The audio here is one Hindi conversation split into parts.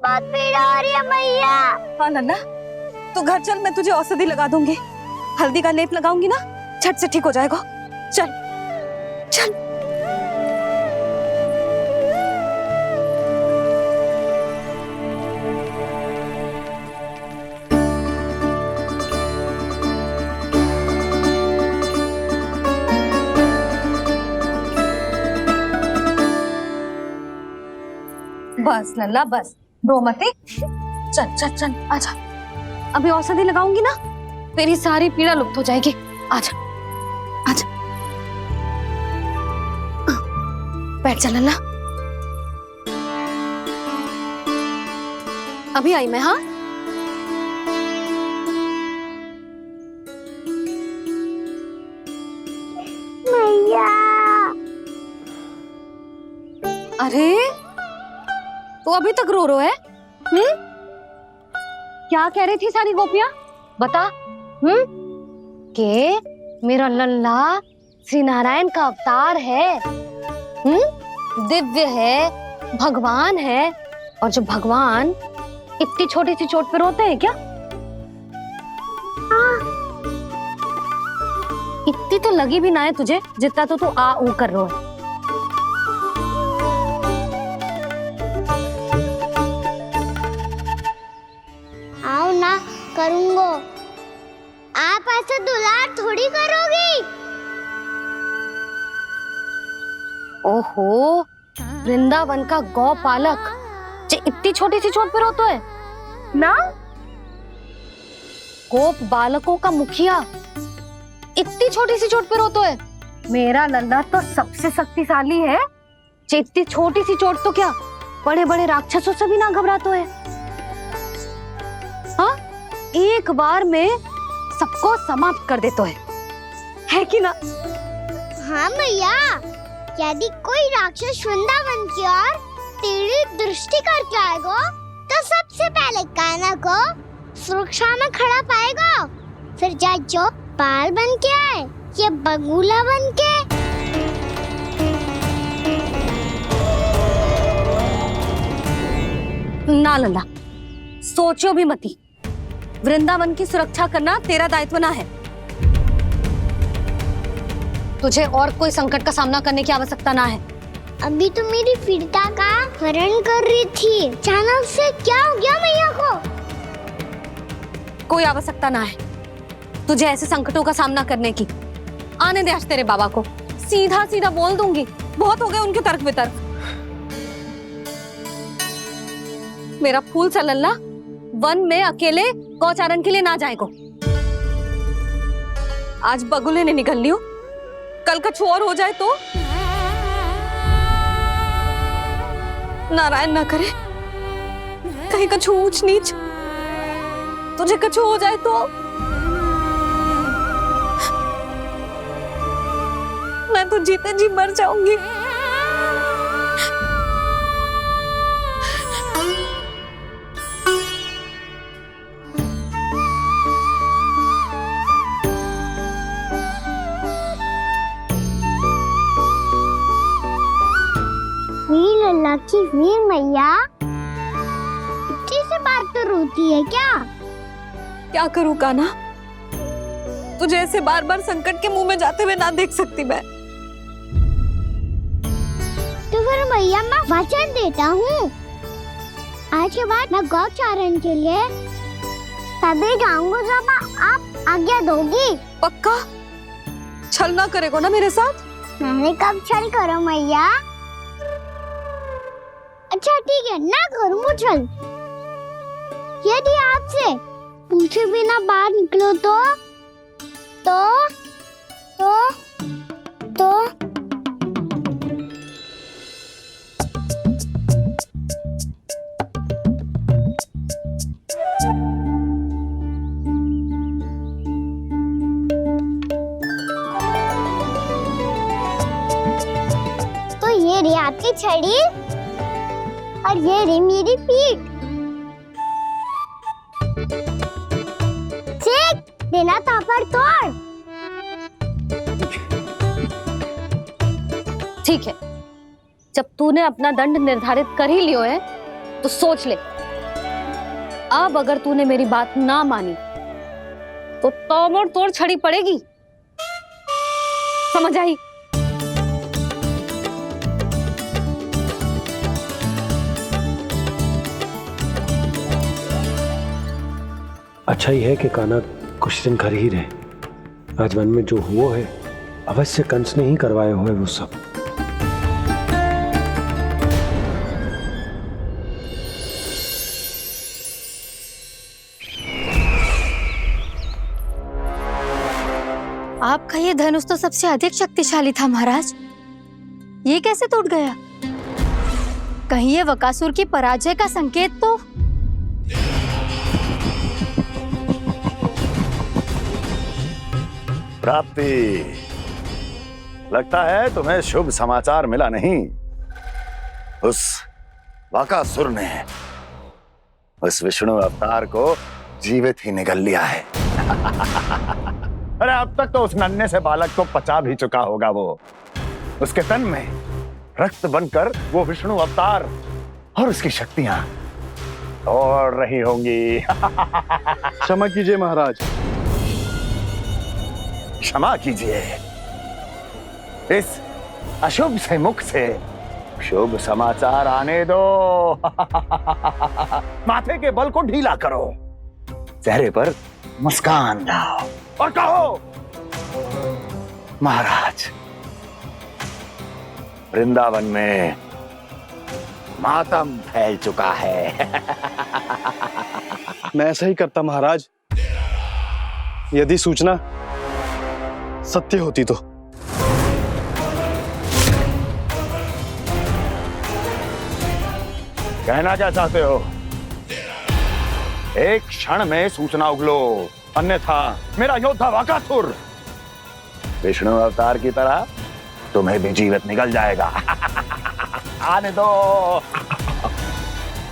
बहुत पीड़ हो रही है मैया। हाँ नन्ना, तू घर चल, मैं तुझे औषधि लगा दूंगी। हल्दी का लेप लगाऊंगी ना, झट से ठीक हो जाएगा। चल चल। बस लल्ला बस, रो मत। चल चल चल, आजा। अभी औषधि लगाऊंगी ना, तेरी सारी पीड़ा लुप्त हो जाएगी। आजा आजा, बैठ जा लल्ला। अभी आई मैं। हाँ मैया। अरे तो अभी तक रो रो है? क्या कह रही थी सारी गोपियां? बता। के मेरा लल्ला श्री नारायण का अवतार है, दिव्य है, भगवान है। और जो भगवान इतनी छोटी सी चोट पे रोते हैं क्या? इतनी तो लगी भी ना है तुझे, जितना तो तू आ ऊ कर रो है। आओ ना, करूंगो। आप ऐसे दुलार थोड़ी करोगी। ओहो, वृंदावन का गौपालक जो इतनी छोटी सी चोट पे रोता है ना? गोप बालकों का मुखिया इतनी छोटी सी चोट पे रोता है? मेरा लल्ला तो सबसे शक्तिशाली है, जो इतनी छोटी सी चोट तो क्या बड़े बड़े राक्षसों से भी ना घबराता है। हाँ, एक बार में सबको समाप्त कर देता है कि ना? हाँ मैया, यदि कोई राक्षस वृंदावन की ओर टेढ़ी दृष्टि करके आएगा तो सबसे पहले कान्हा को सुरक्षा में खड़ा पाएगा, फिर चाहे जो बाल बन के आए या बगुला बन के। ना लल्ला, सोचो भी मती। वृंदावन की सुरक्षा करना तेरा दायित्व ना है। तुझे और कोई संकट का सामना करने की आवश्यकता ना है। अभी तो मेरी पीड़िता का हरण कर रही थी, अचानक से क्या हो गया मैया को? कोई आवश्यकता ना है तुझे ऐसे संकटों का सामना करने की। आने दे आज तेरे बाबा को, सीधा सीधा बोल दूंगी। बहुत हो गए उनके तर्क वितर्क। मेरा फूल सा लल्ला वन में अकेले गौचारण के लिए ना जाएगो। आज बगुले ने निकल लियो, कल कछु और हो जाए तो? नारायण ना करे, कहीं कछु ऊंच नीच तुझे कछु हो जाए तो? मैं तो जीते जी मर जाऊंगी। वीर लल्ला की वीर मैया इतनी सी बात तो रोती है क्या? क्या करूं कान्हा, तुझे ऐसे बार बार संकट के मुंह में जाते हुए ना देख सकती मैं। तो फिर मैया मैं वचन देता हूँ, आज के बाद मैं गौचारण के लिए तभी जाऊंगा जब आप आज्ञा दोगी। पक्का? छल ना करेगो ना मेरे साथ? मैंने कब छल करो मैया? अच्छा ठीक है, ना करूँ छल। यदि आपसे पूछे बिना बाहर निकलो तो ये रही आपकी छड़ी और ये रही मेरी पीठ। ठीक, देना तापर तोड़। ठीक है, जब तूने अपना दंड निर्धारित कर ही लियो है तो सोच ले अब अगर तूने मेरी बात ना मानी तो तोड़ तोड़ छड़ी पड़ेगी, समझ आई? अच्छा ही है कि कान्हा कुछ दिन घर ही रहे। आज वन में जो हुआ है अवश्य कंस ने ही करवाए हुए वो सब। आपका ये धनुष तो सबसे अधिक शक्तिशाली था महाराज, ये कैसे टूट गया? कहीं ये बकासुर की पराजय का संकेत तो? प्राप्ति, लगता है तुम्हें शुभ समाचार मिला नहीं। उस बकासुर ने उस विष्णु अवतार को जीवित ही निगल लिया है। अरे अब तक तो उस नन्हे से बालक को पचा भी चुका होगा वो। उसके तन में रक्त बनकर वो विष्णु अवतार और उसकी शक्तियां दौड़ रही होंगी। क्षमा कीजिए महाराज। क्षमा कीजिए, इस अशुभ से मुख से शुभ समाचार आने दो। माथे के बल को ढीला करो, चेहरे पर मुस्कान लाओ और कहो, महाराज, वृंदावन में मातम फैल चुका है। मैं ऐसा ही करता महाराज, यदि सूचना सत्य होती तो। कहना क्या चाहते हो? एक क्षण में सूचना उगलो, अन्यथा मेरा योद्धा बकासुर विष्णु अवतार की तरह तुम्हें भी जीवित निकल जाएगा। आने दो।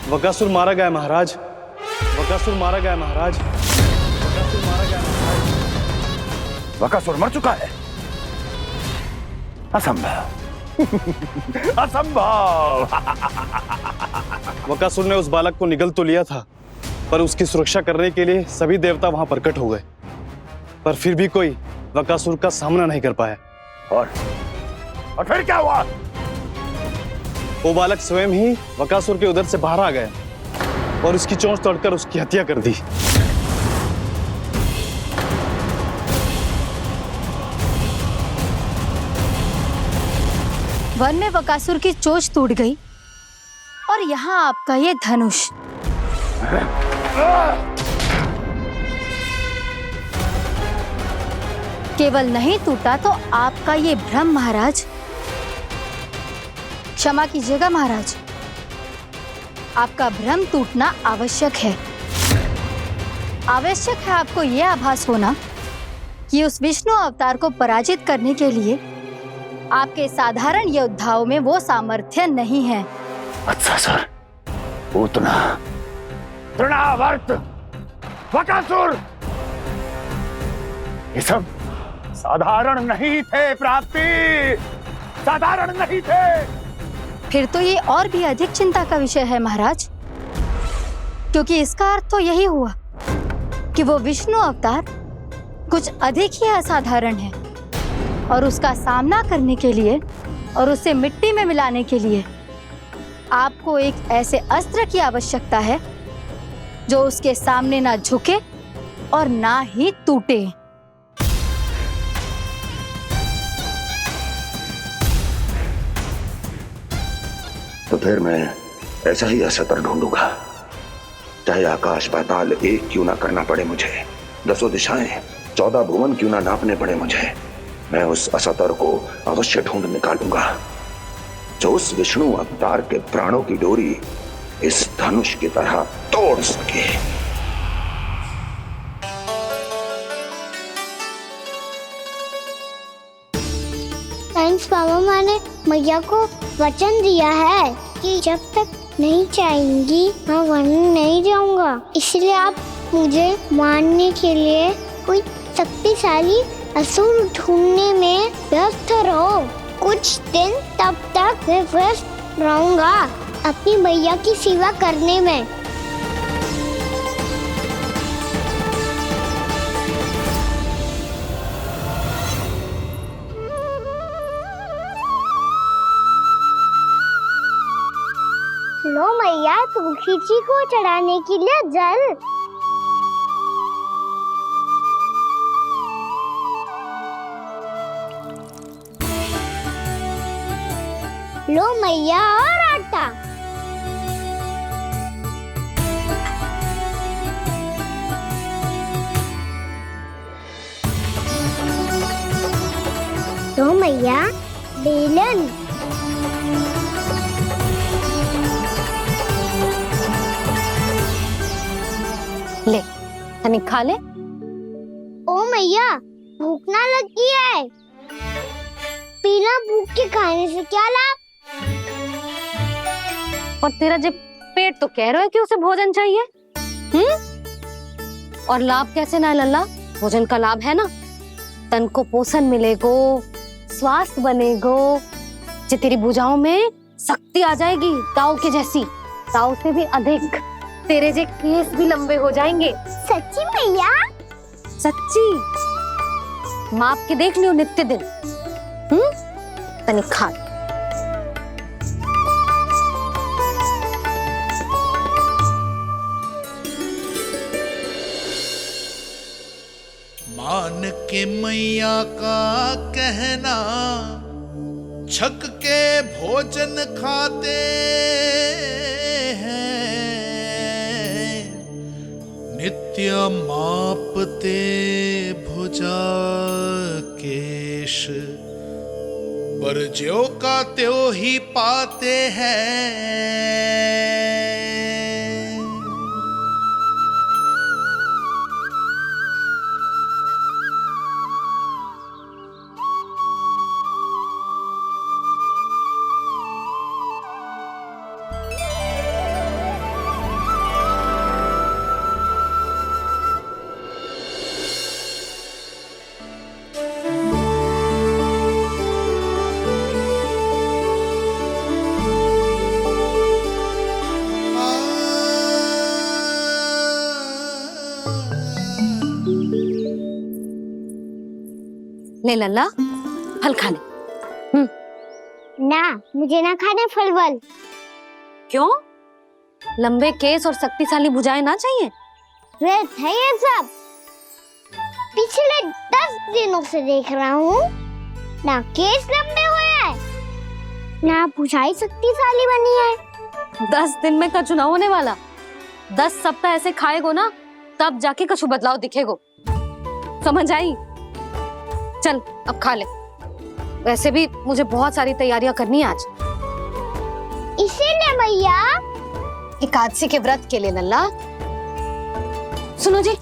बकासुर मारा गया महाराज, बकासुर मारा गया महाराज, बकासुर मारा गया महाराज। बकासुर मर चुका है? असंभव। असंभव। बकासुर ने उस बालक को निगल तो लिया था, पर उसकी सुरक्षा करने के लिए सभी देवता वहां प्रकट हो गए, पर फिर भी कोई बकासुर का सामना नहीं कर पाया। और फिर क्या हुआ? वो बालक स्वयं ही बकासुर के उदर से बाहर आ गया और उसकी चोंच तोड़कर उसकी हत्या कर दी। वन में बकासुर की चोंच टूट गई और यहाँ आपका ये धनुष। केवल नहीं टूटा तो आपका ये भ्रम महाराज। क्षमा कीजिएगा महाराज, आपका भ्रम टूटना आवश्यक है। आवश्यक है आपको यह आभास होना कि उस विष्णु अवतार को पराजित करने के लिए आपके साधारण योद्धाओं में वो सामर्थ्य नहीं है। अच्छा सर, उतना तृणावर्त बकासुर, ये सब साधारण नहीं थे प्राप्ति, साधारण नहीं थे। फिर तो ये और भी अधिक चिंता का विषय है महाराज, क्योंकि इसका अर्थ तो यही हुआ कि वो विष्णु अवतार कुछ अधिक ही असाधारण है और उसका सामना करने के लिए और उसे मिट्टी में मिलाने के लिए आपको एक ऐसे अस्त्र की आवश्यकता है जो उसके सामने ना झुके और ना ही टूटे। तो फिर मैं ऐसा ही अस्त्र ढूंढूंगा, चाहे आकाश पाताल एक क्यों ना करना पड़े मुझे, 10 दिशाएं 14 भुवन क्यों ना नापने पड़े मुझे। मैं उस अस्त्र को अवश्य ढूंढ निकालूंगा जो उस विष्णु अवतार के प्राणों की डोरी इस धनुष की तरह तोड़ सके। थैंक्स पापा, मैंने मैया को वचन दिया है कि जब तक नहीं चाहेंगी मैं वन नहीं जाऊंगा। इसलिए आप मुझे मारने के लिए कोई शक्तिशाली असुर ढूंढने में व्यस्त रहो। कुछ दिन तब तक मैं व्यस्त रहूंगा अपनी मैया की सेवा करने में। तुलसी जी को चढ़ाने के लिए जल। लो मैया और आटा। लो मैया बेलन। ले तनिक खा ले। ओ मैया भूख ना लगी है। बिना भूख के खाने से क्या लाभ? और तेरा जब पेट तो कह रहा है कि उसे भोजन चाहिए। और लाभ कैसे ना है लल्ला? भोजन का लाभ है ना, तन को पोषण मिलेगो, स्वास्थ्य बनेगो, जे तेरी भुजाओं में शक्ति आ जाएगी ताऊ के जैसी, ताऊ से भी अधिक। तेरे जे केस भी लंबे हो जाएंगे। सच्ची मैया? सच्ची। माप के देख लियो नित्य दिन। तनिक खा। मान के मैया का कहना, छक के भोजन खाते हैं, नित्य मापते भुजा केश, पर ज्यों का त्यों ही पाते हैं। ले लल्ला फल खा ले। ना, मुझे ना खाने फल वल। क्यों? लंबे केस और शक्तिशाली भुजाएं ना चाहिए? व्यर्थ है ये सब। पिछले 10 दिनों से देख रहा हूँ, ना केस लंबे हुए हैं, ना भुजाएं शक्तिशाली बनी है। 10 दिन में का चुनाव होने वाला। 10 सप्ताह ऐसे खाएगो ना, तब जाके कुछ बदलाव दिखेगो। समझ आई? चल अब खा ले। वैसे भी मुझे बहुत सारी तैयारियां करनी है आज। इसीलिए मैया एकादशी के व्रत के लिए लल्ला। सुनो जी,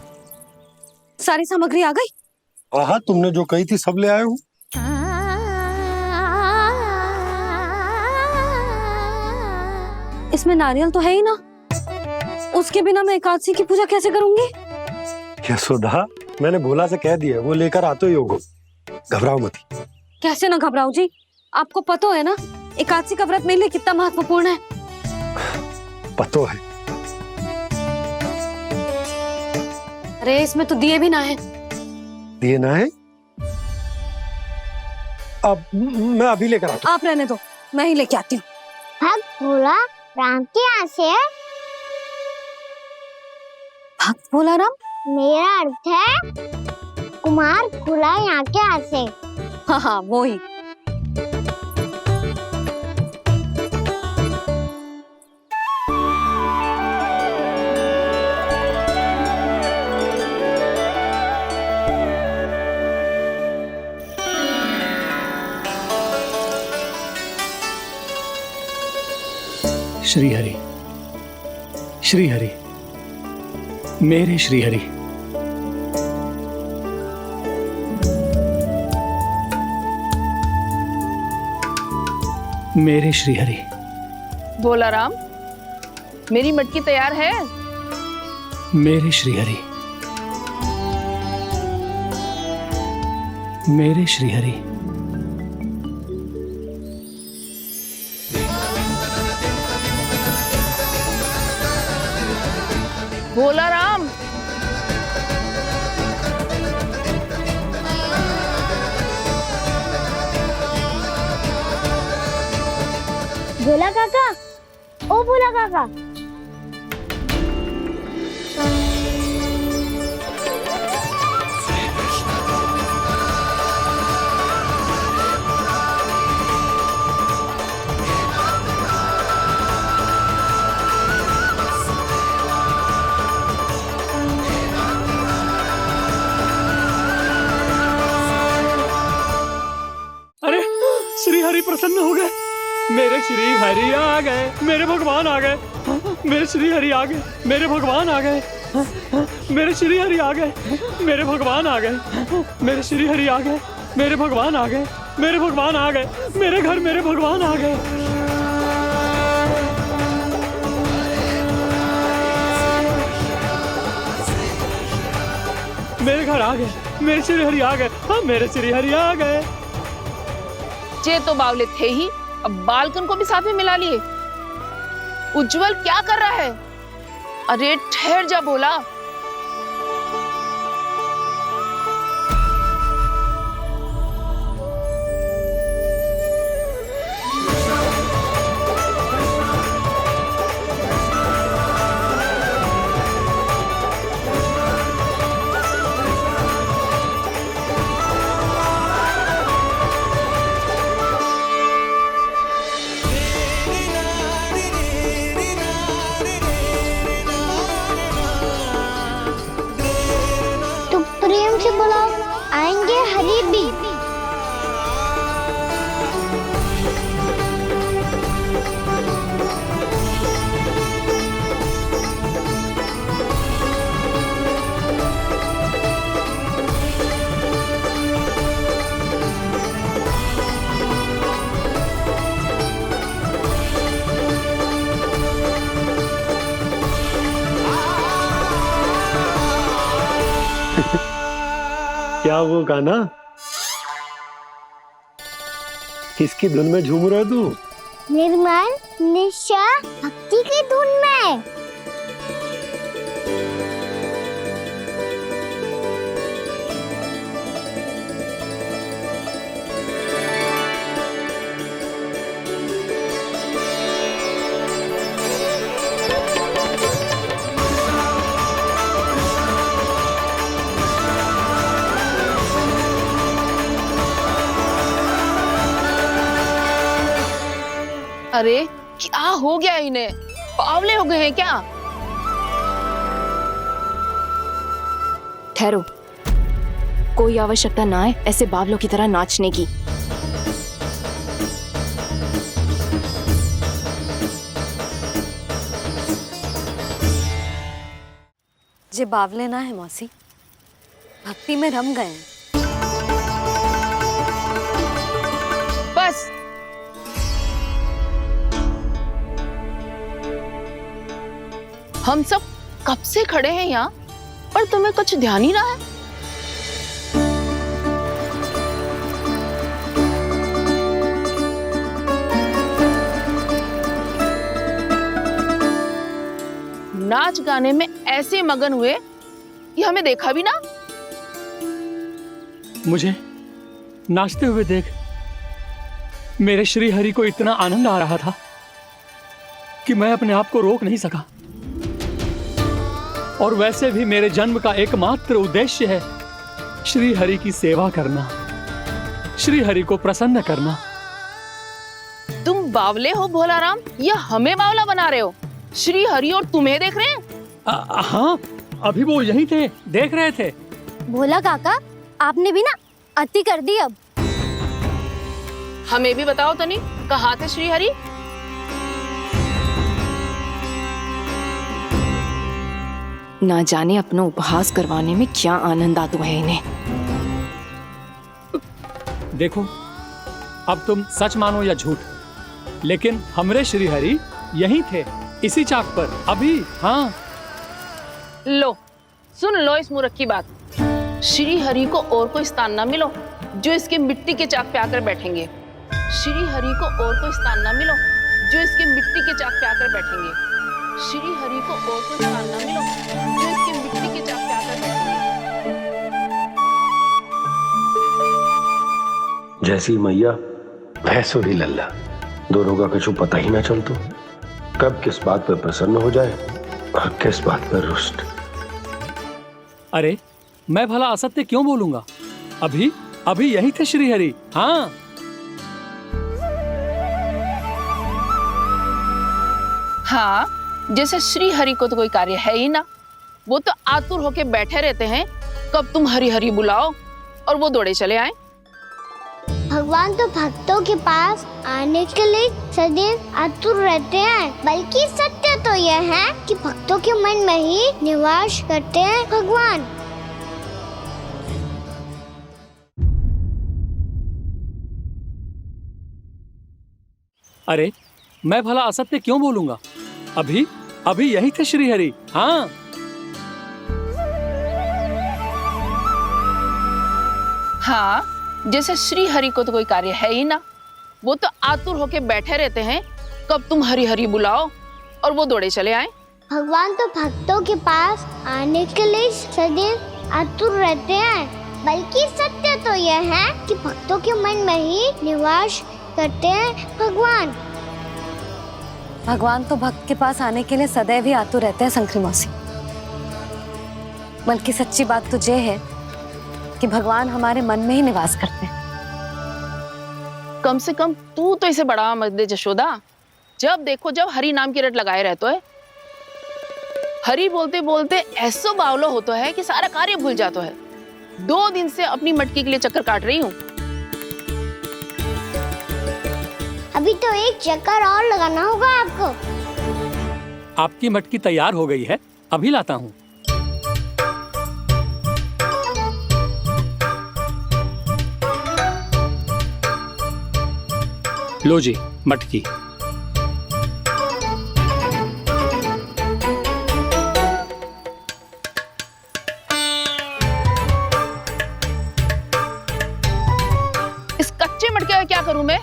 सारी सामग्री आ गई? हाँ, तुमने जो कही थी सब ले आए हूँ। इसमें नारियल तो है ही ना, उसके बिना मैं एकादशी की पूजा कैसे करूंगी? यशोदा, मैंने भोला से कह दिया, वो लेकर आते ही होगा। घबराओ मत। कैसे ना घबराओ जी, आपको पता है ना एकादशी का व्रत मेरे लिए कितना महत्वपूर्ण है। पतो है। अरे इसमें तो दिए भी ना है। दिए ना है? अब मैं अभी लेकर आता हूँ। आप रहने दो, मैं ही लेके आती हूँ। भक्त भोला राम के यहाँ से? भक्त भोला राम? मेरा अर्थ है कुमार भोला यहाँ के यहाँ से। हाँ हाँ वो ही। श्री हरि, श्री हरि, मेरे श्री हरि। मेरे श्री हरि। भोला राम, मेरी मटकी तैयार है? मेरे श्री हरि, मेरे श्री हरि। भोला राम, भोला काका, ओ भोला काका, मेरे श्री हरि आ गए, मेरे भगवान आ गए, मेरे श्री हरि आ गए, मेरे भगवान आ गए, मेरे श्री हरि आ गए, मेरे भगवान आ गए, मेरे श्री हरि आ गए, मेरे भगवान आ गए, मेरे भगवान आ गए, मेरे घर मेरे भगवान आ गए। मेरे घर आ गए, मेरे श्री हरि आ गए, हाँ मेरे श्री हरि आ गए। ये तो बावले थे ही, अब बालकन को भी साथ में मिला लिए। उज्जवल क्या कर रहा है? अरे ठहर जा बोला। तो प्रेम से बुलाओ, आएंगे हरी भी। क्या वो गाना? किसकी धुन में झूम रहा तू? निर्मल निशा भक्ति की धुन में। अरे क्या हो गया इन्हें? बावले हो गए हैं क्या? ठहरो, कोई आवश्यकता ना है ऐसे बावलों की तरह नाचने की। जे बावले ना है मौसी, भक्ति में रम गए हैं। बस हम सब कब से खड़े हैं यहाँ, पर तुम्हें कुछ ध्यान ही रहा है। नाच गाने में ऐसे मगन हुए कि हमें देखा भी ना। मुझे नाचते हुए देख मेरे श्री हरि को इतना आनंद आ रहा था कि मैं अपने आप को रोक नहीं सका। और वैसे भी मेरे जन्म का एकमात्र उद्देश्य है श्री हरि की सेवा करना, श्री हरि को प्रसन्न करना। तुम बावले हो भोलाराम, या हमें बावला बना रहे हो? श्री हरि और तुम्हें देख रहे हैं। हाँ, अभी वो यहीं थे, देख रहे थे। भोला काका, आपने भी ना अति कर दी। अब हमें भी बताओ तनी, कहाँ थे श्री हरि? ना जाने अपना उपहास करवाने में क्या आनंद आता है इन्हें। देखो, अब तुम सच मानो या झूठ, लेकिन हमरे श्री हरि यहीं थे, इसी चाक पर अभी। हाँ, लो सुन लो इस मूर्ख की बात। श्री हरि को और कोई स्थान ना मिलो जो इसके मिट्टी के चाक पे आकर बैठेंगे। श्री हरि को और कोई स्थान ना मिलो जो इसके मिट्टी के चाक पे आकर बैठेंगे। श्री हरि को और कोई स्थान ना मिलो जो इसके मिट्टी के चाक पे आकर बैठेंगे। जैसी मैया भैंसुरी लल्ला, दोनों का कुछ पता ही ना चलतो। कब किस बात पर प्रसन्न हो जाए और किस बात पर रुष्ट। अरे मैं भला असत्य क्यों बोलूंगा? अभी अभी यही थे श्री हरि। हाँ, हाँ, जैसे श्री हरि को तो कोई कार्य है ही ना। वो तो आतुर होके बैठे रहते हैं कब तुम हरि हरि बुलाओ और वो दौड़े चले आए। भगवान तो भक्तों के पास आने के लिए सदैव आतुर रहते हैं, बल्कि सत्य तो यह है कि भक्तों के मन में ही निवास करते हैं भगवान। अरे मैं भला असत्य क्यों बोलूंगा? अभी अभी यही थे श्री हरि। हाँ, हाँ, जैसे श्री हरि को तो कोई कार्य है ही ना। वो तो आतुर होके बैठे रहते हैं, कब तुम हरि हरि बुलाओ और वो दौड़े चले आए। भगवान तो भक्तों के पास आने के लिए सदैव आतुर रहते हैं, बल्कि सत्य तो यह है कि भक्तों के मन में ही निवास करते हैं भगवान। भगवान तो भक्त के पास आने के लिए सदैव ही आतुर रहते हैं शंकरी मौसी। बल्कि सच्ची बात तो ये है कि भगवान हमारे मन में ही निवास करते हैं। कम से कम तू तो इसे बढ़ावा मत दे जशोदा। जब देखो जब हरि नाम की रट लगाए रहते है। हरि बोलते बोलते ऐसो बावलो होता है कि सारा कार्य भूल जाता है। 2 दिन से अपनी मटकी के लिए चक्कर काट रही हूँ। अभी तो एक चक्कर और लगाना होगा आपको। आपकी मटकी तैयार हो गई है, अभी लाता हूँ। लो जी मटकी। इस कच्चे मटके का क्या करूं मैं?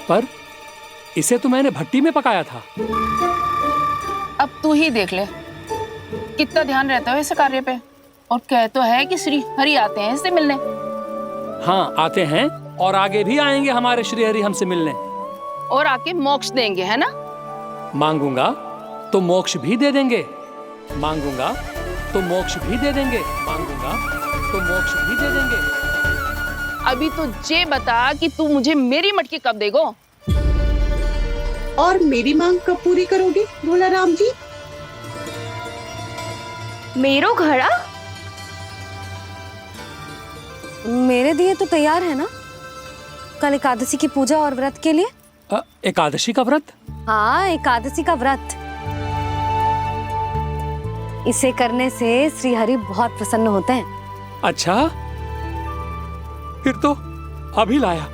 पर इसे तो मैंने भट्टी में पकाया था। अब तू ही देख ले कितना ध्यान रहता है इस कार्य पे। और कह तो है कि श्री हरि आते हैं इससे मिलने। हाँ आते हैं और आगे भी आएंगे हमारे श्री हरि हमसे मिलने। और आके मोक्ष देंगे, है ना? मांगूंगा तो मोक्ष भी दे देंगे, मांगूंगा तो मोक्ष भी दे देंगे, मांगूंगा तो मोक्ष भी दे देंगे। अभी तो ये बता कि तू मुझे मेरी मटकी कब देगो? और मेरी मांग कब पूरी करोगे भोला राम जी? मेरो घड़ा मेरे दिए तो तैयार है ना, कल एकादशी की पूजा और व्रत के लिए। एकादशी का व्रत? हाँ, एकादशी का व्रत। इसे करने से श्री हरि बहुत प्रसन्न होते हैं। अच्छा, फिर तो अभी लाया।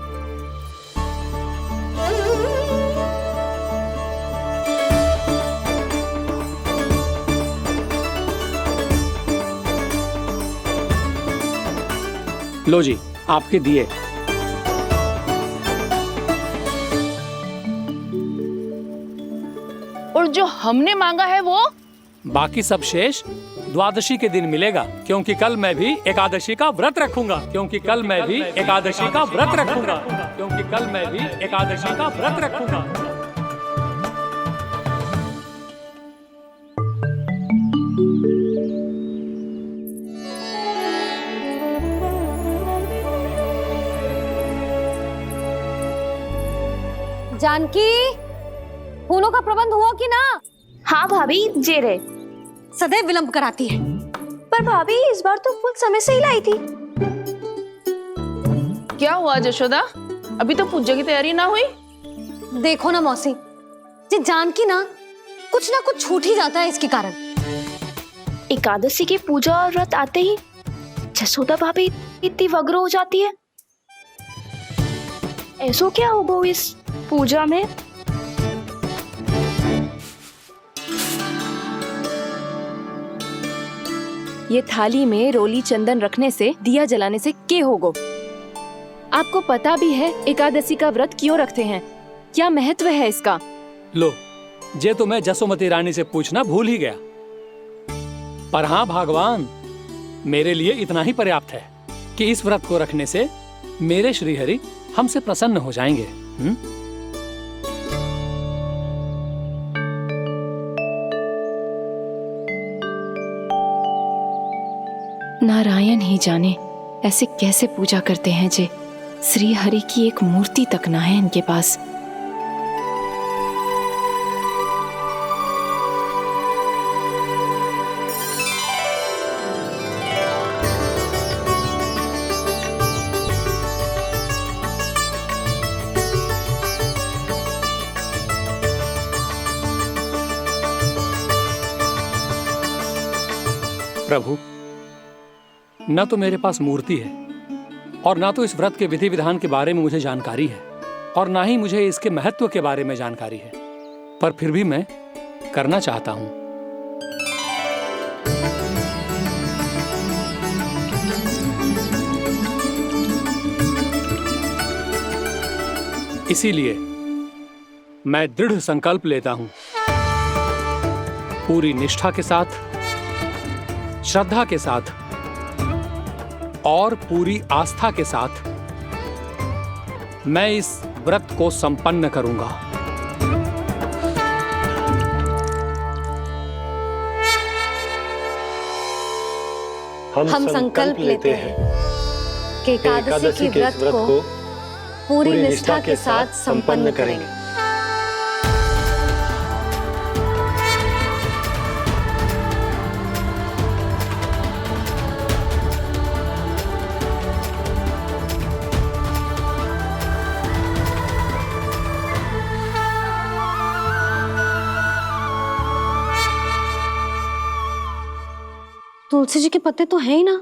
लो जी आपके दिए। और जो हमने मांगा है वो? बाकी सब शेष द्वादशी के दिन मिलेगा, क्योंकि कल मैं भी एकादशी का व्रत रखूंगा, क्योंकि कल मैं भी एकादशी का व्रत रखूंगा, क्योंकि कल मैं भी एकादशी का व्रत रखूंगा। जानकी, फूलों का प्रबंध हुआ कि ना? हाँ भाभी, जे रहे। सदैव विलंब कराती है। पर भाभी इस बार तो फूल समय से ही लाई थी। क्या हुआ जशोदा? अभी तो पूजा की तैयारी ना हुई? देखो ना मौसी, ये जानकी ना कुछ छूट ही जाता है इसके कारण। एकादशी की पूजा और व्रत आते ही जसोदा भाभी इतनी वग्र हो जाती है। ऐसो क्या होगा इस पूजा में? ये थाली में रोली चंदन रखने से, दिया जलाने से के होगो? आपको पता भी है एकादशी का व्रत क्यों रखते हैं, क्या महत्व है इसका? लो, जे तो मैं जसोमती रानी से पूछना भूल ही गया। पर हाँ भगवान, मेरे लिए इतना ही पर्याप्त है कि इस व्रत को रखने से मेरे श्री हरि हमसे प्रसन्न हो जाएंगे। नारायण ही जाने ऐसे कैसे पूजा करते हैं जे श्री हरि की एक मूर्ति तक ना है इनके पास। प्रभु, न तो मेरे पास मूर्ति है और ना तो इस व्रत के विधि विधान के बारे में मुझे जानकारी है और ना ही मुझे इसके महत्व के बारे में जानकारी है, पर फिर भी मैं करना चाहता हूं। इसीलिए मैं दृढ़ संकल्प लेता हूं, पूरी निष्ठा के साथ, श्रद्धा के साथ और पूरी आस्था के साथ मैं इस व्रत को संपन्न करूंगा। हम संकल्प लेते हैं कि एकादशी के व्रत को पूरी निष्ठा के साथ संपन्न करेंगे। तुलसी जी के पत्ते तो हैं ही ना।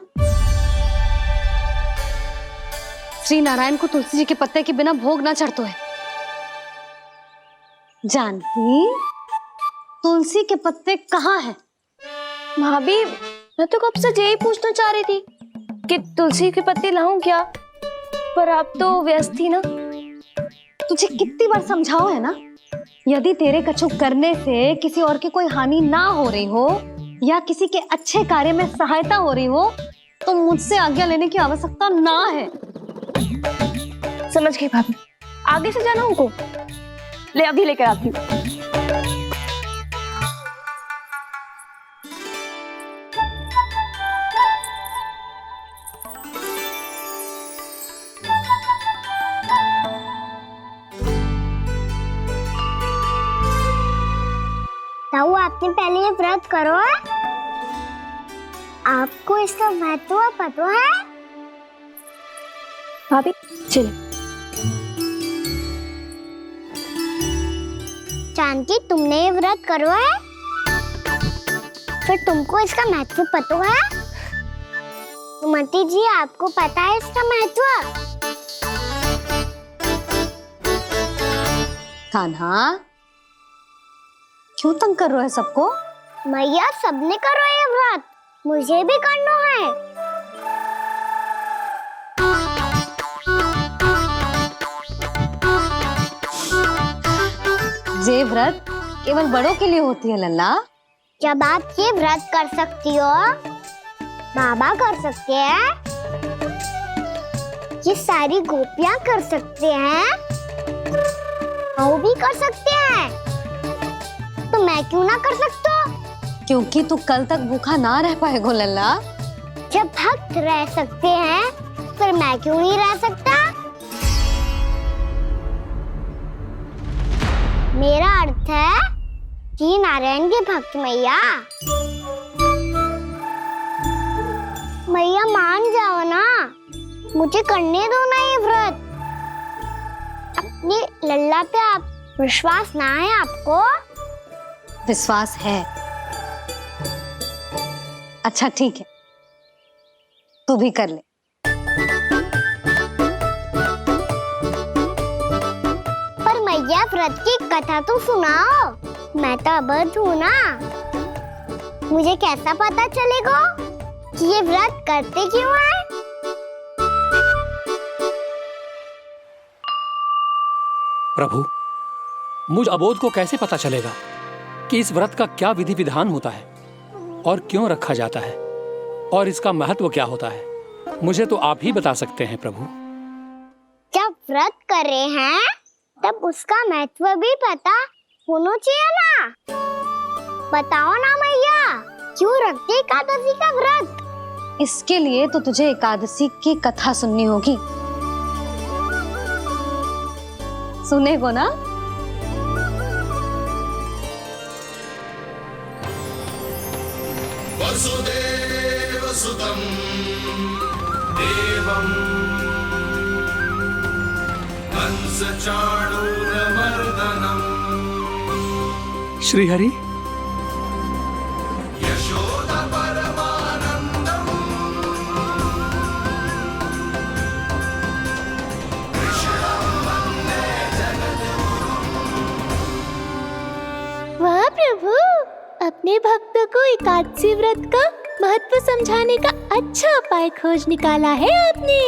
श्री नारायण को तुलसी जी के पत्ते के बिना भोग ना चढ़तो है। जानकी, तुलसी के पत्ते कहाँ हैं? भाभी, मैं तो कब से यही पूछना चाह रही थी कि तुलसी के पत्ते लाऊं क्या, पर आप तो व्यस्त थी ना। तुझे कितनी बार समझाओ है ना, यदि तेरे कछु करने से किसी और की कोई हानि ना हो रही हो या किसी के अच्छे कार्य में सहायता हो रही हो तो मुझसे आज्ञा लेने की आवश्यकता ना है। समझ गई भाभी, आगे से जाना उनको। ले अभी लेकर आती हूँ। ताऊ, आपने पहले ये व्रत करो है? आपको इसका महत्व पता है? भाभी चलो। जानकी, तुमने ये व्रत करो है? फिर तुमको इसका महत्व पता है? सुमति जी, आपको पता है इसका महत्व? कान्हा, क्यों तंग कर रहे हो सबको? मैया, सबने करो ये व्रत, मुझे भी करना है। ये व्रत केवल बड़ों के लिए होती है लल्ला। जब आप ये व्रत कर सकती हो, बाबा कर सकते हैं, ये सारी गोपियां कर सकते हैं, वो भी कर सकते हैं, तो मैं क्यों ना कर सकता? क्योंकि तू कल तक भूखा ना रह पाएगा लल्ला। जब भक्त रह सकते हैं, फिर मैं क्यों नहीं रह सकता? मेरा अर्थ है कि नारायण के भक्त मैया। मैया, मान जाओ ना, मुझे करने दो ना ये व्रत। अपनी लल्ला पे आप विश्वास ना है आपको? विश्वास है। अच्छा ठीक है, तू भी कर ले। पर मैया, व्रत की कथा तो सुनाओ, मैं तो अबध हूँ ना। मुझे कैसा पता चलेगा कि ये व्रत करते क्यों हैं? प्रभु, मुझ अबोध को कैसे पता चलेगा कि इस व्रत का क्या विधि विधान होता है और क्यों रखा जाता है और इसका महत्व क्या होता है? मुझे तो आप ही बता सकते हैं प्रभु। जब व्रत कर रहे हैं तब उसका महत्व भी पता होना चाहिए ना। बताओ ना मैया, क्यों रखते एकादशी का व्रत? इसके लिए तो तुझे एकादशी की कथा सुननी होगी। सुनेगो ना? वसुदेव सुतं देवं कंस चाणूरमर्दनम् श्रीहरि, यशोदा परमानन्दं अपने भक्तों को एकादशी व्रत का महत्व समझाने का अच्छा उपाय खोज निकाला है आपने।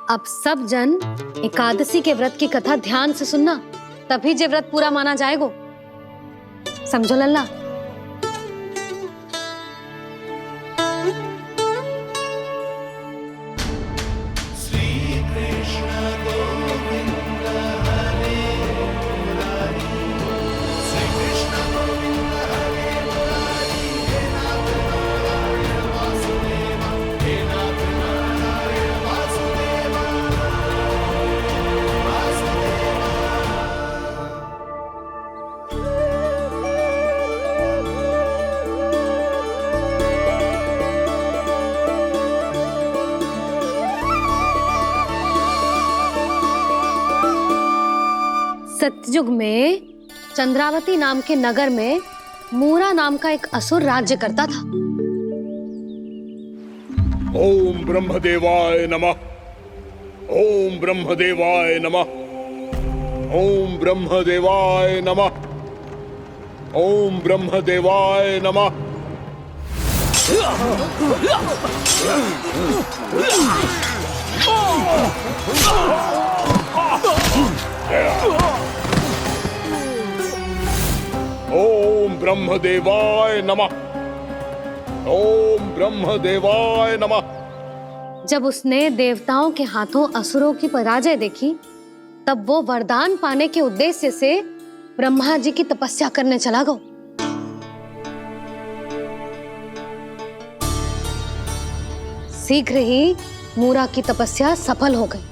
अब सब जन एकादशी के व्रत की कथा ध्यान से सुनना, तभी जे व्रत पूरा माना जाएगा। समझो लल्ला। सतयुग में चंद्रावती नाम के नगर में मूरा नाम का एक असुर राज्य करता था। ओम ब्रह्मदेवाय नमः। ओम ब्रह्मदेवाय नमः। ओम ब्रह्मदेवाय नमः। ओम ब्रह्मदेवाय नमः। ओम ब्रह्मदेवाय नमः। ओम ब्रह्मदेवाय नमः। जब उसने देवताओं के हाथों असुरों की पराजय देखी, तब वो वरदान पाने के उद्देश्य से ब्रह्मा जी की तपस्या करने चला गया। शीघ्र ही मूरा की तपस्या सफल हो गई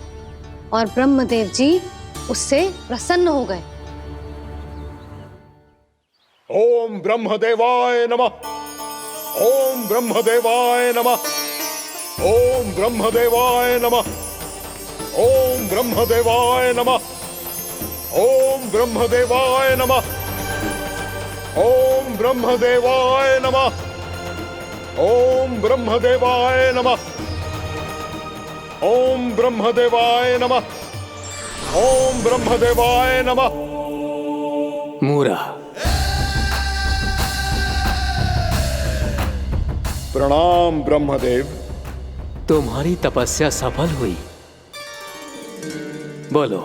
और ब्रह्मदेव जी उससे प्रसन्न हो गए। ओम ब्रह्मदेवाय नमः। ओम ब्रह्मदेवाय नमः। ओम ब्रह्मदेवाय नमः। ओम ब्रह्मदेवाय नमः। ओम ब्रह्मदेवाय नमः। ओम ब्रह्मदेवाय नमः। ओम ब्रह्मदेवाय नमः। ओम ब्रह्मदेवाय नमः। ओम ब्रह्मदेवाय नमः। मूरा, प्रणाम ब्रह्मदेव। तुम्हारी तपस्या सफल हुई। बोलो,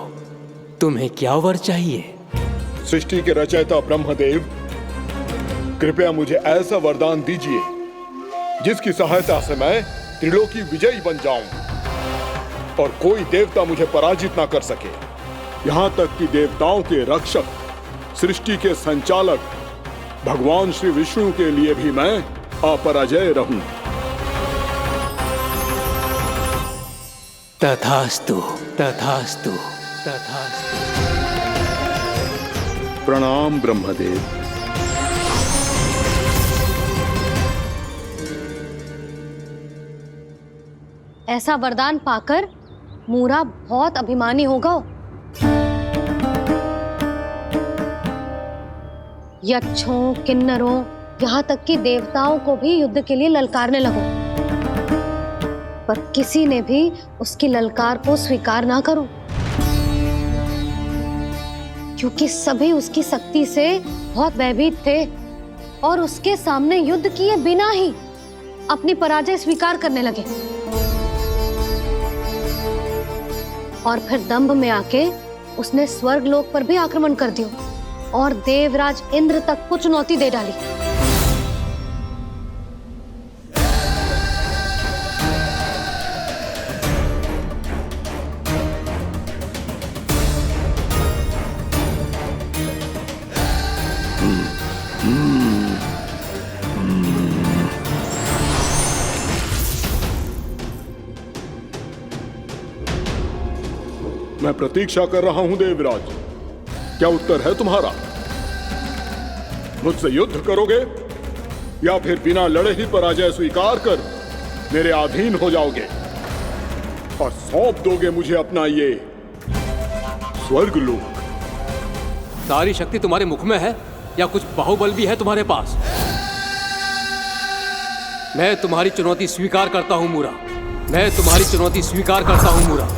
तुम्हें क्या वर चाहिए? सृष्टि के रचयिता ब्रह्मदेव, कृपया मुझे ऐसा वरदान दीजिए जिसकी सहायता से मैं त्रिलोकी विजयी बन जाऊं और कोई देवता मुझे पराजित ना कर सके। यहाँ तक कि देवताओं के रक्षक, सृष्टि के संचालक भगवान श्री विष्णु के लिए भी मैं अपराजय रहूं। तथास्तु, तथास्तु, तथास्तु। प्रणाम ब्रह्मदेव। ऐसा वरदान पाकर मूरा बहुत अभिमानी होगा। यक्षों, किन्नरों, यहाँ तक कि देवताओं को भी युद्ध के लिए ललकारने लगो, पर किसी ने भी उसकी ललकार को स्वीकार ना करो, क्योंकि सभी उसकी शक्ति से बहुत भयभीत थे और उसके सामने युद्ध किए बिना ही अपनी पराजय स्वीकार करने लगे और फिर दंभ में आके उसने स्वर्ग लोक पर भी आक्रमण कर दिया और देवराज इंद्र तक को चुनौती दे डाली। मैं प्रतीक्षा कर रहा हूं देवराज, क्या उत्तर है तुम्हारा? मुझसे युद्ध करोगे या फिर बिना लड़े ही पराजय स्वीकार कर मेरे अधीन हो जाओगे और सौंप दोगे मुझे अपना ये स्वर्गलोक? सारी शक्ति तुम्हारे मुख में है या कुछ बाहुबल भी है तुम्हारे पास? मैं तुम्हारी चुनौती स्वीकार करता हूं मूरा, मैं तुम्हारी चुनौती स्वीकार करता हूं मूरा।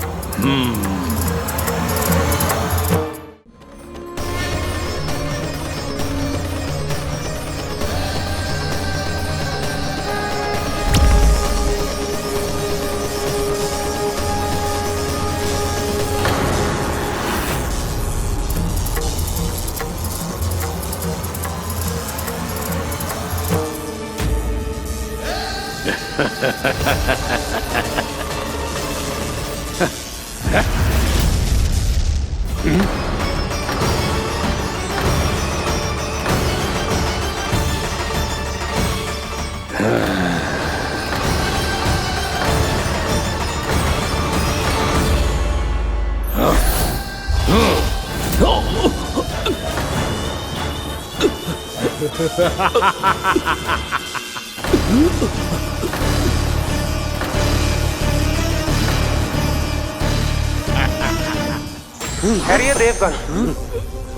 खैरिए देवगण,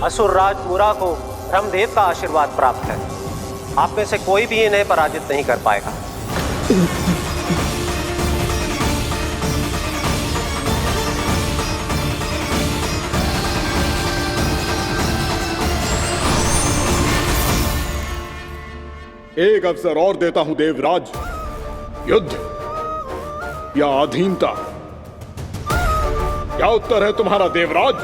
असुर राज मुरा को ब्रह्मदेव का आशीर्वाद प्राप्त है। आप में से कोई भी इन्हें पराजित नहीं कर पाएगा। एक अवसर और देता हूं देवराज, युद्ध या अधीनता, क्या उत्तर है तुम्हारा देवराज?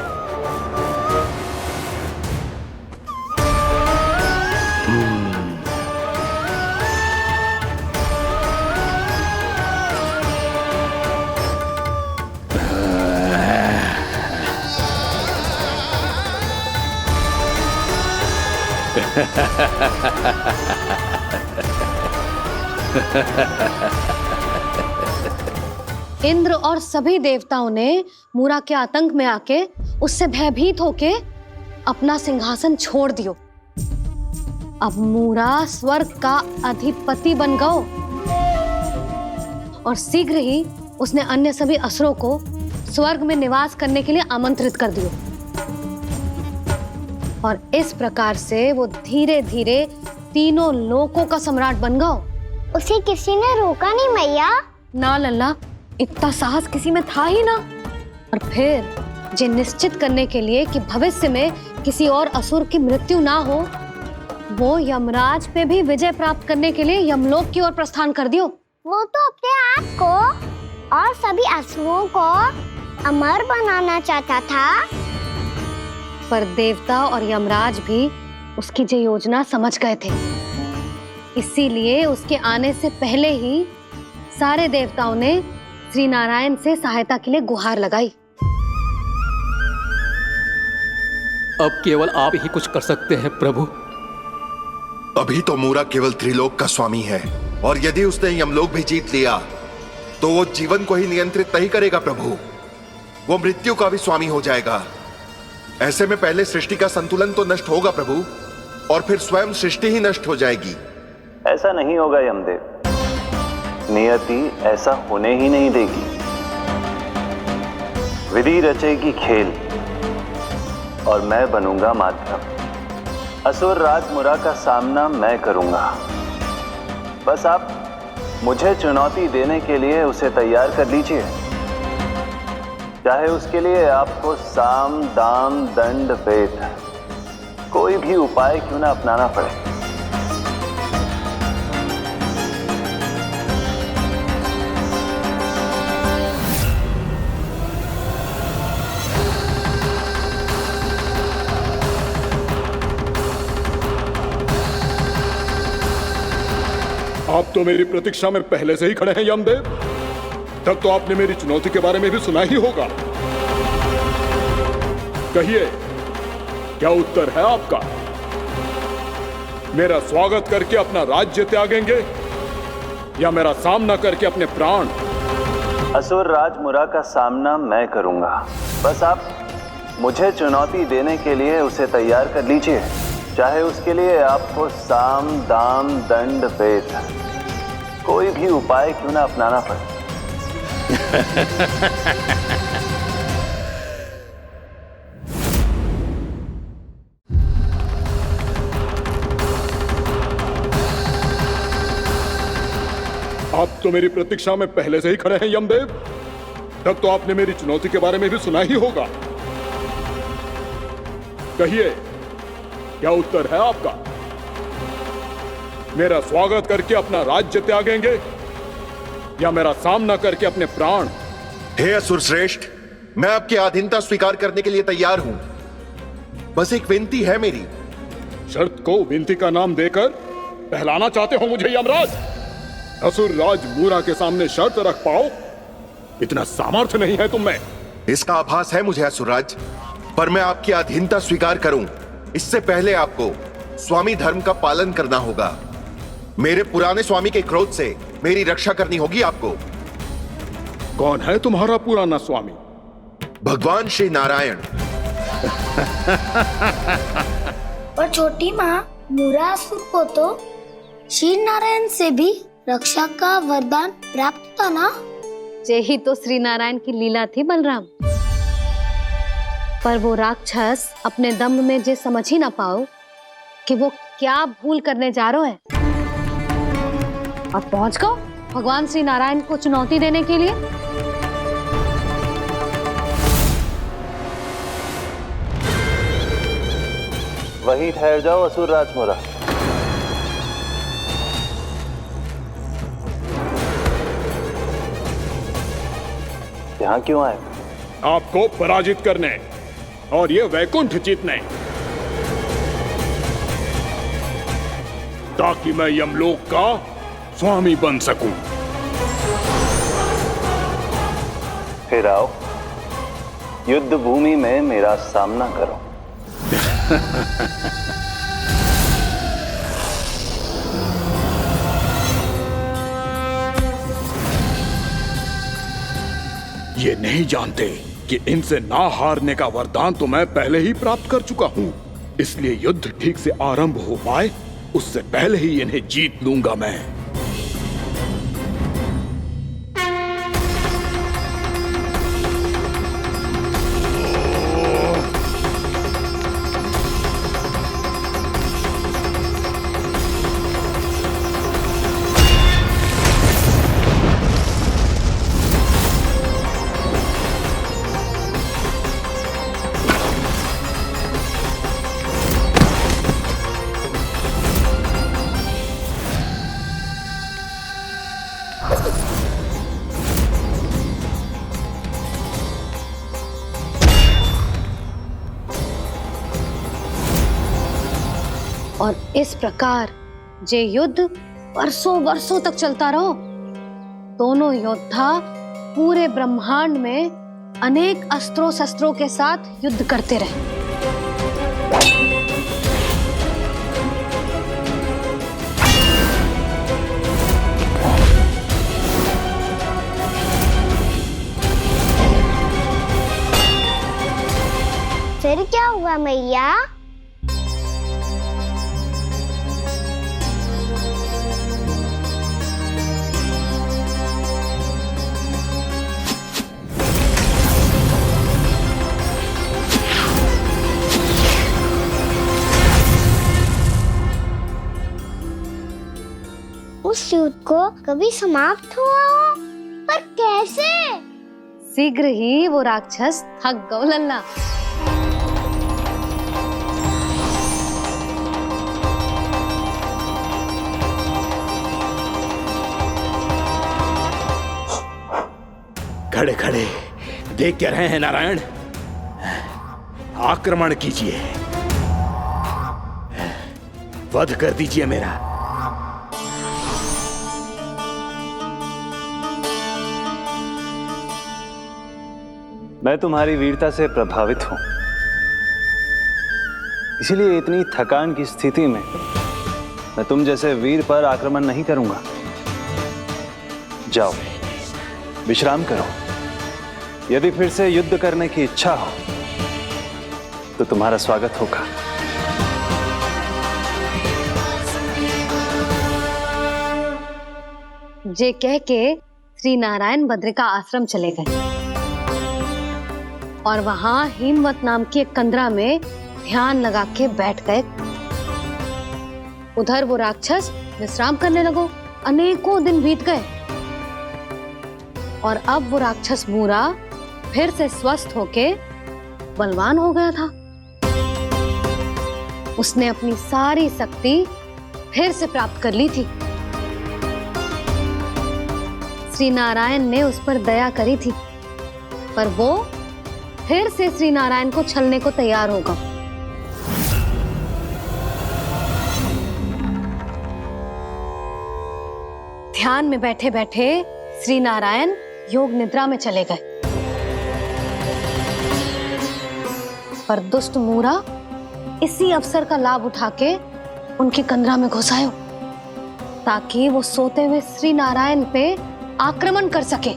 इंद्र और सभी देवताओं ने मूरा के आतंक में आके उससे भयभीत होके अपना सिंहासन छोड़ दियो। अब मूरा स्वर्ग का अधिपति बन गयो और शीघ्र ही उसने अन्य सभी असुरों को स्वर्ग में निवास करने के लिए आमंत्रित कर दियो। और इस प्रकार से वो धीरे धीरे तीनों लोकों का सम्राट बन गयो। उसे किसी ने रोका नहीं मैया। ना लल्ला, इतना साहस किसी में था ही ना। और फिर ये निश्चित करने के लिए कि भविष्य में किसी और असुर की मृत्यु ना हो, वो यमराज पे भी विजय प्राप्त करने के लिए यमलोक की ओर प्रस्थान कर दियो। वो तो अपने आप को और सभी असुरों को अमर बनाना चाहता था। पर देवता और यमराज भी उसकी ये योजना समझ गए थे। इसीलिए उसके आने से पहले ही सारे देवताओं ने श्री नारायण से सहायता के लिए गुहार लगाई। अब केवल आप ही कुछ कर सकते हैं प्रभु। अभी तो मूरा केवल त्रिलोक का स्वामी है, और यदि उसने यमलोक भी जीत लिया तो वो जीवन को ही नियंत्रित नहीं करेगा प्रभु, वो मृत्यु का भी स्वामी हो जाएगा। ऐसे में पहले सृष्टि का संतुलन तो नष्ट होगा प्रभु, और फिर स्वयं सृष्टि ही नष्ट हो जाएगी। ऐसा नहीं होगा यमदेव, नियति ऐसा होने ही नहीं देगी। विधि रचेगी खेल और मैं बनूंगा माध्यम। असुर राज मुरा का सामना मैं करूंगा। बस आप मुझे चुनौती देने के लिए उसे तैयार कर लीजिए, चाहे उसके लिए आपको साम दाम दंड भेद कोई भी उपाय क्यों ना अपनाना पड़े। आप तो मेरी प्रतीक्षा में पहले से ही खड़े हैं यमदेव। तब तो आपने मेरी चुनौती के बारे में भी सुना ही होगा। कहिए, क्या उत्तर है आपका? मेरा स्वागत करके अपना राज्य त्यागेंगे या मेरा सामना करके अपने प्राण? असुर राज मुरा का सामना मैं करूंगा। बस आप मुझे चुनौती देने के लिए उसे तैयार कर लीजिए, चाहे उसके लिए आपको साम दाम दंड भेद कोई भी उपाय क्यों ना अपनाना पड़े। आप तो मेरी प्रतीक्षा में पहले से ही खड़े हैं यमदेव। तब तो आपने मेरी चुनौती के बारे में भी सुना ही होगा। कहिए, क्या उत्तर है आपका? मेरा स्वागत करके अपना राज्य त्यागेंगे या मेरा सामना करके अपने प्राण? हे असुर श्रेष्ठ, मैं आपकी अधीनता स्वीकार करने के लिए तैयार हूं। बस एक विनती है मेरी। शर्त को विनती का नाम देकर बहलाना चाहते हो मुझे यमराज? असुर राज मूरा के सामने शर्त रख पाओ, इतना सामर्थ्य नहीं है तुम में। इसका आभास है मुझे असुरराज, पर मैं आपकी अधीनता स्वीकार करूं इससे पहले आपको स्वामी धर्म का पालन करना होगा। मेरे पुराने स्वामी के क्रोध से मेरी रक्षा करनी होगी आपको। कौन है तुम्हारा पुराना स्वामी? भगवान श्री नारायण। पर छोटी माँ, मुरासुर को तो श्री नारायण से भी रक्षा का वरदान प्राप्त था ना? यही तो श्री नारायण की लीला थी बलराम। पर वो राक्षस अपने दम में जे समझ ही ना पाओ कि वो क्या भूल करने जा रहे हैं। अब पहुंच गो भगवान श्री नारायण को चुनौती देने के लिए। वहीं ठहर जाओ असुर राज मुरा। यहां क्यों आए? आपको पराजित करने और ये वैकुंठ जीतने, ताकि मैं यमलोक का स्वामी बन सकूं। फिर आओ, युद्ध भूमि में मेरा सामना करो। ये नहीं जानते कि इनसे ना हारने का वरदान तो मैं पहले ही प्राप्त कर चुका हूं, इसलिए युद्ध ठीक से आरंभ हो पाए उससे पहले ही इन्हें जीत लूंगा मैं। और इस प्रकार ये युद्ध वर्षों वर्षों तक चलता रहो। दोनों योद्धा पूरे ब्रह्मांड में अनेक अस्त्रों शस्त्रों के साथ युद्ध करते रहे। फिर क्या हुआ मैया? उस युद्ध को कभी समाप्त हुआ हो, पर कैसे? शीघ्र ही वो राक्षस थक गौ लल्ला। खड़े खड़े देख क्या रहे हैं नारायण? आक्रमण कीजिए, वध कर दीजिए मेरा। मैं तुम्हारी वीरता से प्रभावित हूं, इसीलिए इतनी थकान की स्थिति में मैं तुम जैसे वीर पर आक्रमण नहीं करूंगा। जाओ, विश्राम करो। यदि फिर से युद्ध करने की इच्छा हो तो तुम्हारा स्वागत होगा। जे कह के श्री नारायण बद्रिका आश्रम चले गए और वहां हिमवत नाम की एक कंदरा में ध्यान लगा के बैठ गए। उधर वो राक्षस विश्राम करने लगो। अनेकों दिन बीत गए और अब वो राक्षस मूरा फिर से स्वस्थ होके बलवान हो गया था। उसने अपनी सारी शक्ति फिर से प्राप्त कर ली थी। श्री नारायण ने उस पर दया करी थी, पर वो फिर से श्री नारायण को छलने को तैयार होगा। ध्यान में बैठे बैठे श्री नारायण योग निद्रा में चले गए, पर दुष्ट मूरा इसी अवसर का लाभ उठा के उनकी कंदरा में घुस आयो ताकि वो सोते हुए श्री नारायण पे आक्रमण कर सके।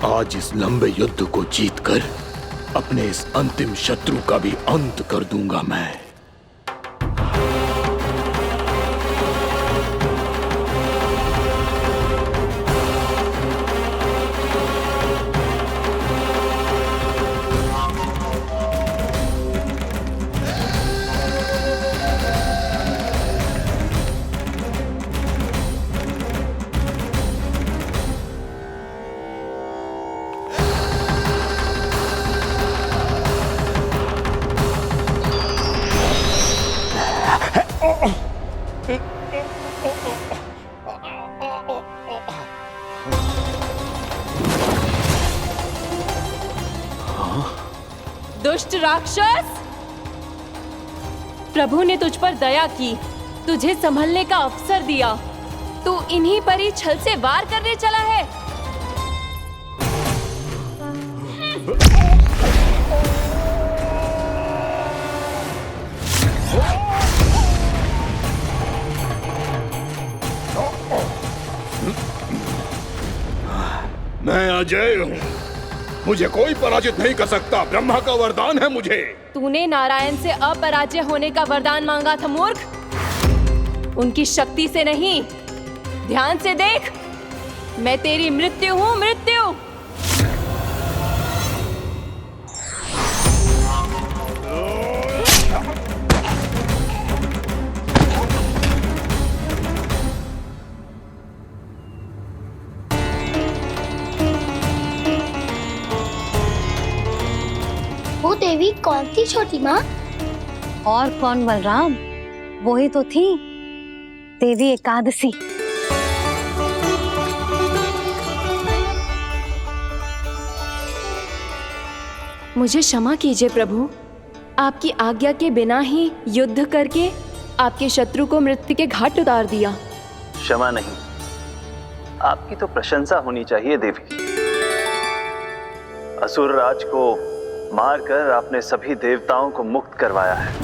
आज इस लंबे युद्ध को जीतकर अपने इस अंतिम शत्रु का भी अंत कर दूंगा मैं। दुष्ट राक्षस, प्रभु ने तुझ पर दया की, तुझे संभलने का अवसर दिया। तू इन्हीं पर ही छल से वार करने चला है। मैं अजय हूँ, मुझे कोई पराजित नहीं कर सकता। ब्रह्मा का वरदान है मुझे। तूने नारायण से अपराजय होने का वरदान मांगा था मूर्ख, उनकी शक्ति से नहीं। ध्यान से देख, मैं तेरी मृत्यु हूँ, मृत्यु। वो देवी कौन थी छोटी माँ? और कौन बलराम, वही तो थी देवी एकादशी। मुझे क्षमा कीजिए प्रभु, आपकी आज्ञा के बिना ही युद्ध करके आपके शत्रु को मृत्यु के घाट उतार दिया। क्षमा नहीं, आपकी तो प्रशंसा होनी चाहिए देवी। असुर राज को मारकर आपने सभी देवताओं को मुक्त करवाया है।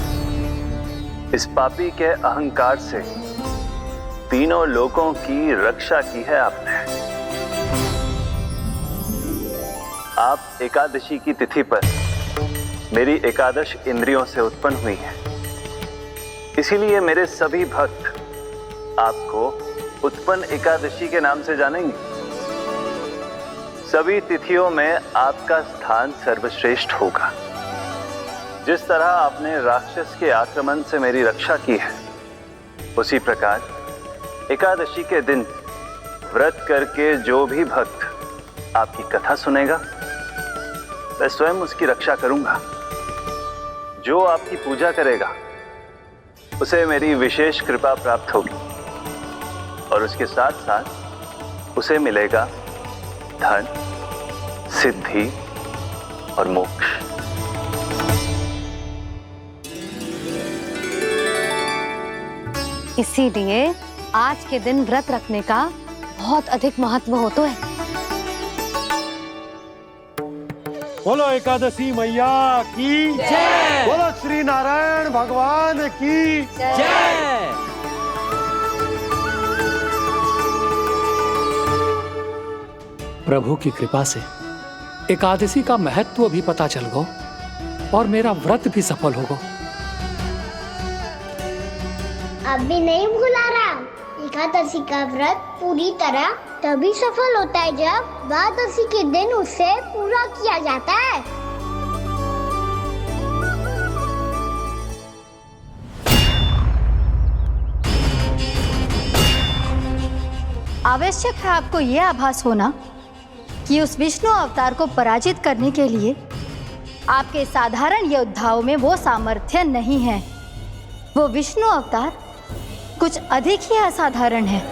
इस पापी के अहंकार से तीनों लोकों की रक्षा की है आपने। आप एकादशी की तिथि पर मेरी एकादश इंद्रियों से उत्पन्न हुई हैं। इसीलिए मेरे सभी भक्त आपको उत्पन्न एकादशी के नाम से जानेंगे। सभी तिथियों में आपका स्थान सर्वश्रेष्ठ होगा। जिस तरह आपने राक्षस के आक्रमण से मेरी रक्षा की है, उसी प्रकार एकादशी के दिन व्रत करके जो भी भक्त आपकी कथा सुनेगा, मैं स्वयं उसकी रक्षा करूंगा। जो आपकी पूजा करेगा उसे मेरी विशेष कृपा प्राप्त होगी और उसके साथ साथ उसे मिलेगा धन, सिद्धि और मोक्ष। इसीलिए आज के दिन व्रत रखने का बहुत अधिक महत्व होता है। बोलो एकादशी मैया की जय। बोलो श्री नारायण भगवान की जय। प्रभु की कृपा से एकादशी का महत्व भी पता चल गो और मेरा व्रत भी सफल हो गो। अभी नहीं भूला राम, एकादशी का व्रत पूरी तरह तभी सफल होता है जब द्वादशी के दिन उसे पूरा किया जाता है। आवश्यक है आपको यह आभास होना कि उस विष्णु अवतार को पराजित करने के लिए आपके साधारण योद्धाओं में वो सामर्थ्य नहीं है। वो विष्णु अवतार कुछ अधिक ही असाधारण है।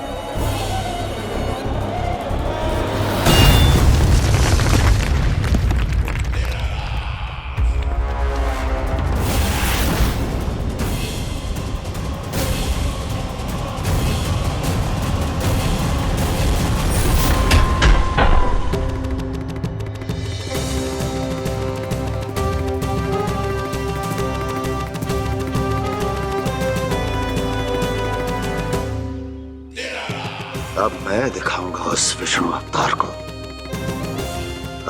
अब मैं दिखाऊंगा उस विष्णु अवतार को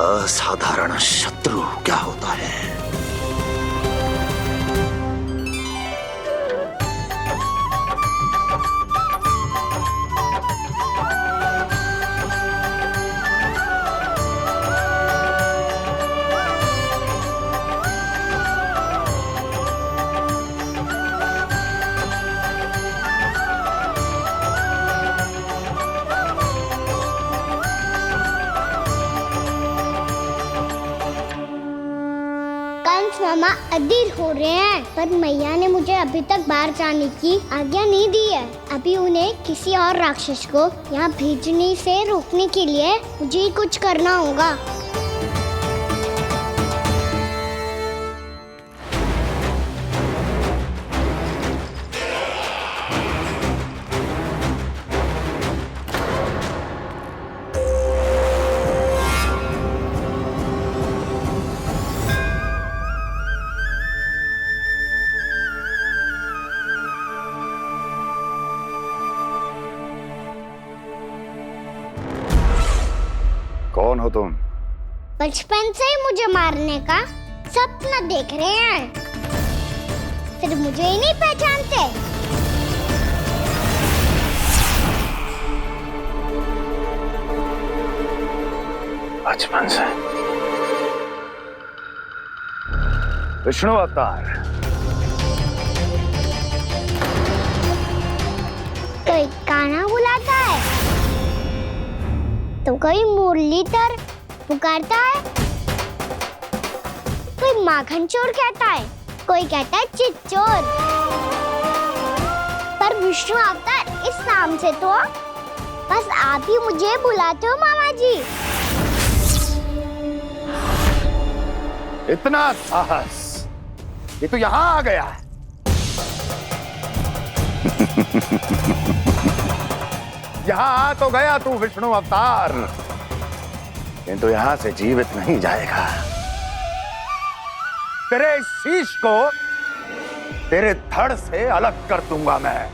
असाधारण शत्रु क्या होता है। मामा अधीर हो रहे हैं, पर मैया ने मुझे अभी तक बाहर जाने की आज्ञा नहीं दी है। अभी उन्हें किसी और राक्षस को यहाँ भेजने से रोकने के लिए मुझे ही कुछ करना होगा। कौन हो तुम? बचपन से ही मुझे मारने का सपना देख रहे हैं, फिर मुझे ही नहीं पहचानते। बचपन से विष्णु अवतार। कोई कान्हा बुलाता है तो कोई मुरलीधर पुकारता है, कोई माखन चोर कहता है, कोई कहता है चिच्चोर। पर विष्णु अवतार इस नाम से तो बस आप ही मुझे बुलाते हो मामा जी। इतना साहस, ये तो यहाँ आ गया है। यहाँ आ तो गया तू विष्णु अवतार, किंतु यहाँ से जीवित नहीं जाएगा। तेरे इस शीश को तेरे धड़ से अलग कर दूंगा मैं।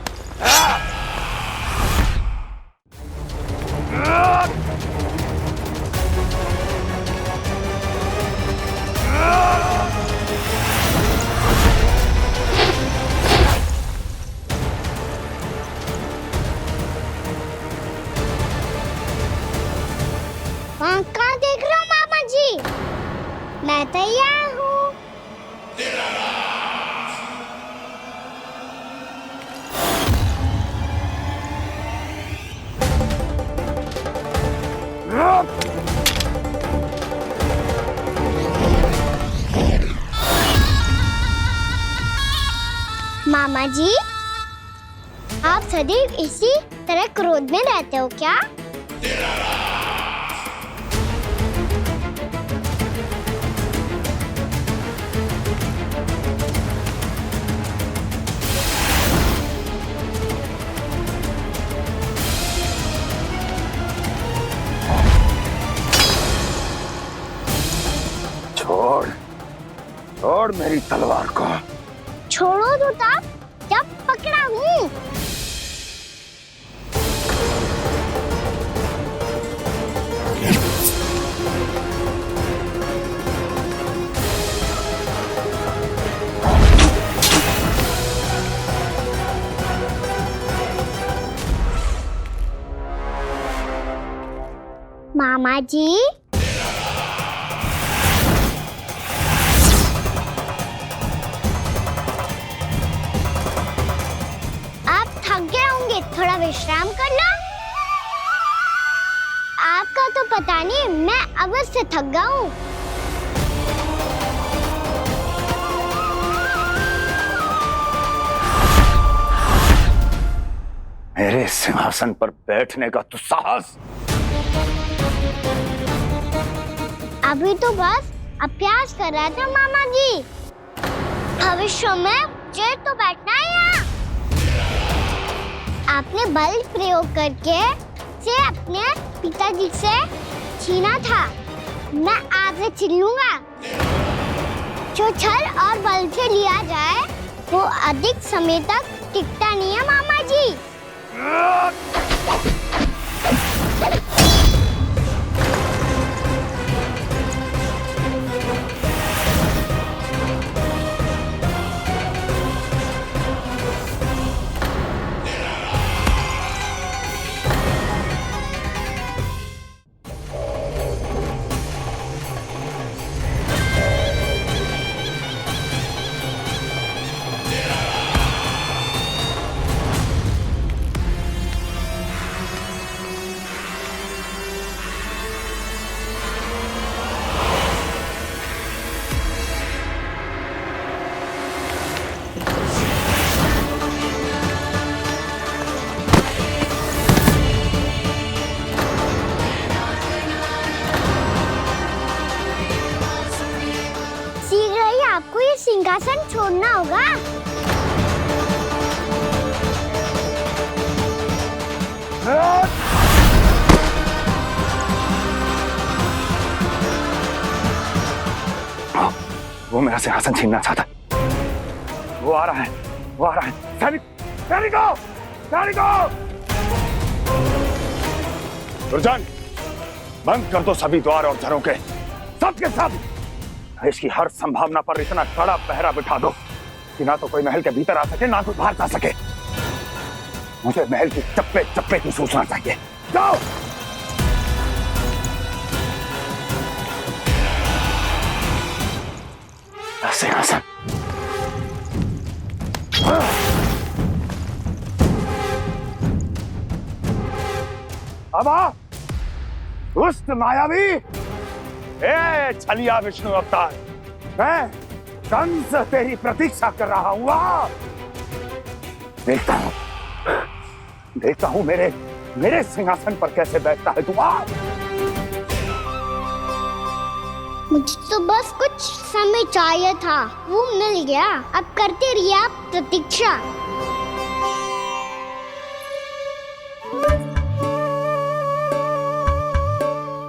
वहाँ कहाँ देख रहे हो मामा जी? मैं तैयार हूँ। मामा जी, आप सदैव इसी तरह क्रोध में रहते हो क्या? मेरी तलवार को। छोड़ो तो तब जब पकड़ा हूँ। मामा जी, आप थक गए होंगे, थोड़ा विश्राम कर लो। आपका तो पता नहीं, मैं अवश्य से थक गया हूँ। मेरे सिंहासन पर बैठने का तो साहस। अभी तो बस अभ्यास कर रहा था मामा जी। भविष्य में मुझे तो बैठना है यहाँ। आपने बल प्रयोग करके से अपने पिताजी से छीना था, मैं आपसे छीन लूंगा। जो छल और बल से लिया जाए वो अधिक समय तक टिकता नहीं है मामा जी। आपको ये सिंहासन छोड़ना होगा। वो मेरा सिंहासन छीनना चाहता। वो आ रहा है, वो आ रहा है। सैनिकों, दुर्जन, बंद कर दो सभी द्वार और झरोखे, सब के सब। इसकी हर संभावना पर इतना कड़ा पहरा बिठा दो कि ना तो कोई महल के भीतर आ सके, ना कोई बाहर जा सके। मुझे महल की चप्पे चप्पे की सूचना चाहिए। जाओ। सिंहासन। अब आ, दुष्ट मायावी, ए छलिया विष्णु अवतार, मैं कंस तेरी प्रतीक्षा कर रहा हूं। देखता हूं मेरे सिंहासन पर कैसे बैठता है तू। मुझे तो बस कुछ समय चाहिए था, वो मिल गया। अब करते रहिए आप प्रतीक्षा।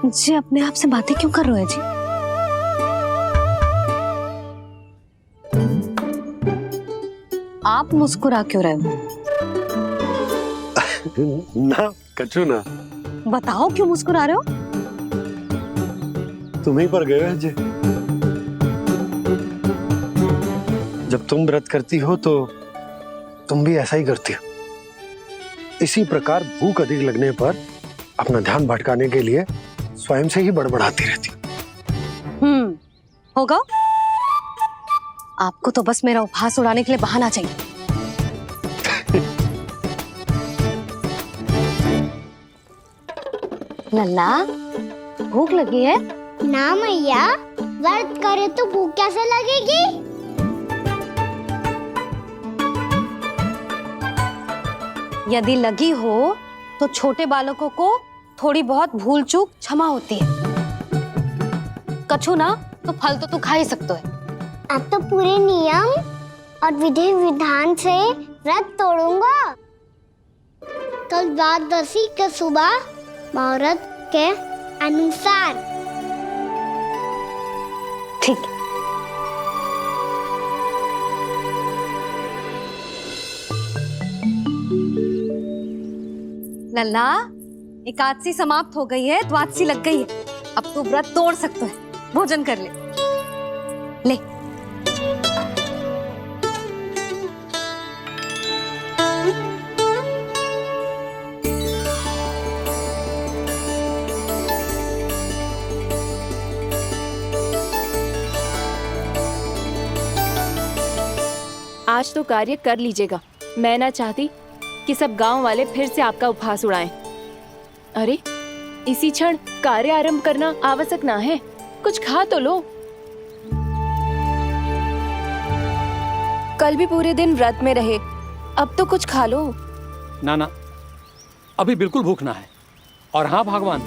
जी अपने आप से बातें क्यों कर रहे हैं जी? आप मुस्कुरा क्यों रहे हो? ना कचू ना। बताओ क्यों मुस्कुरा रहे हो? तुम्हीं पर गए हैं जी। जब तुम व्रत करती हो तो तुम भी ऐसा ही करती हो। इसी प्रकार भूख अधिक लगने पर अपना ध्यान भटकाने के लिए स्वयं से ही बड़बड़ाती रहती। होगा। आपको तो बस मेरा उपहास उड़ाने के लिए बहाना चाहिए। लल्ला, भूख लगी है? ना मैया, व्रत करे तो भूख कैसे लगेगी? यदि लगी हो तो छोटे बालकों को थोड़ी बहुत भूल चूक क्षमा होती है। कछु ना तो फल तो तू खा ही सकते है। अब तो पूरे नियम और विधि विधान से व्रत तोड़ूंगा। कल द्वादशी के सुबह मुहूर्त के अनुसार। ठीक। लल्ला, एकादशी समाप्त हो गई है, द्वादशी लग गई है। अब तो व्रत तोड़ सकते है, भोजन कर ले। ले। आज तो कार्य कर लीजिएगा। मैं ना चाहती कि सब गांव वाले फिर से आपका उपहास उड़ाएं। अरे इसी क्षण कार्य आरंभ करना आवश्यक ना है, कुछ खा तो लो। कल भी पूरे दिन व्रत में रहे, अब तो कुछ खा लो। ना ना, अभी बिल्कुल भूख ना है। और हाँ भगवान,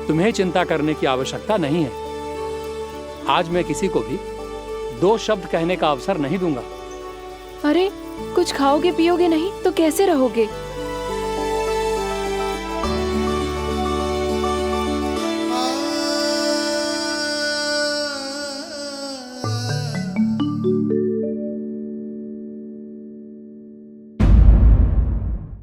तुम्हें चिंता करने की आवश्यकता नहीं है। आज मैं किसी को भी 2 शब्द कहने का अवसर नहीं दूंगा। अरे कुछ खाओगे पियोगे नहीं तो कैसे रहोगे?